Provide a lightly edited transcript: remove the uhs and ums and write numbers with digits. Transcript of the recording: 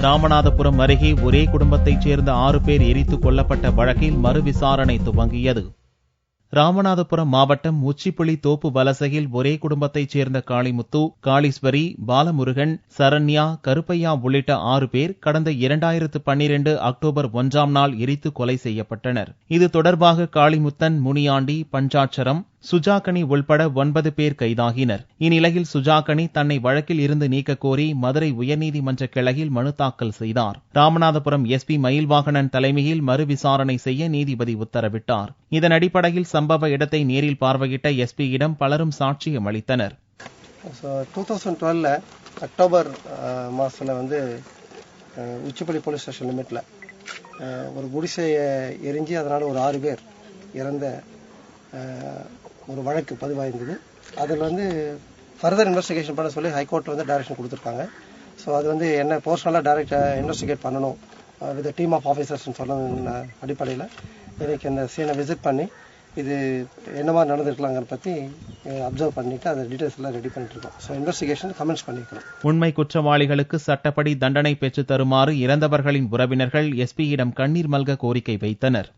ராமநாதபுரம் அருகே ஒரே குடும்பத்தைச் சேர்ந்த 6 பேர் எரித்துக் கொல்லப்பட்ட வழக்கில் மறுவிசாரணை துவங்கியது. ராமநாதபுரம் மாவட்டம் உச்சிப்புளி தோப்பு வலசையில் ஒரே குடும்பத்தைச் சேர்ந்த காளிமுத்து, காளீஸ்வரி, பாலமுருகன், சரண்யா, கருப்பையா உள்ளிட்ட 6 பேர் கடந்த 2012 அக்டோபர் 1ஆம் நாள் எரித்து கொலை செய்யப்பட்டனர். இது தொடர்பாக காளிமுத்தன், முனியாண்டி, பஞ்சாட்சரம், சுஜாகனி உள்பட 9 பேர் கைதாகினர். இந்நிலையில் சுஜாகனி தன்னை வழக்கில் இருந்து நீக்க கோரி மதுரை உயர்நீதிமன்ற கிளையில் மனு தாக்கல் செய்தார். ராமநாதபுரம் எஸ்பி மயில்வாகனன் தலைமையில் மறுவிசாரணை செய்ய நீதிபதி உத்தரவிட்டார். இதன் அடிப்படையில் சம்பவ இடத்தை நேரில் பார்வையிட்ட எஸ்பியிடம் பலரும் சாட்சியம் அளித்தனர். 2012 அக்டோபர் மாசத்துல உச்சிப்புளி போலீஸ் ஸ்டேஷன் லிமிட்ல ஒரு குடிசையை எரிஞ்சு அதனால ஒரு 6 பேர் இறந்த ஒரு வழக்கு பதிவாயிருந்தது. அதில் ஃபர்தர் இன்வெஸ்டிகேஷன் பண்ண சொல்லி ஹைகோர்ட் டைரக்ஷன் கொடுத்துருக்காங்க. ஸோ அது என்ன பர்சனலாக டைரக்ட் இன்வெஸ்டிகேட் பண்ணணும் வித் டீம் ஆஃப் ஆஃபீஸர்ஸ் சொன்ன அடிப்படையில் இன்னைக்கு இந்த சீனை விசிட் பண்ணி இது என்னமா நடந்திருக்கலாங்கிற பற்றி அப்சர்வ் பண்ணிட்டு அதை டீடைல்ஸ் எல்லாம் ரெடி பண்ணிட்டு இருக்கோம். ஸோ இன்வெஸ்டிகேஷன் கமெண்ட்ஸ் பண்ணிக்கிறோம். உண்மை குற்றவாளிகளுக்கு சட்டப்படி தண்டனை பெற்றுத் தருமாறு இறந்தவர்களின் உறவினர்கள் எஸ்பியிடம் கண்ணீர் மல்க கோரிக்கை வைத்தனர்.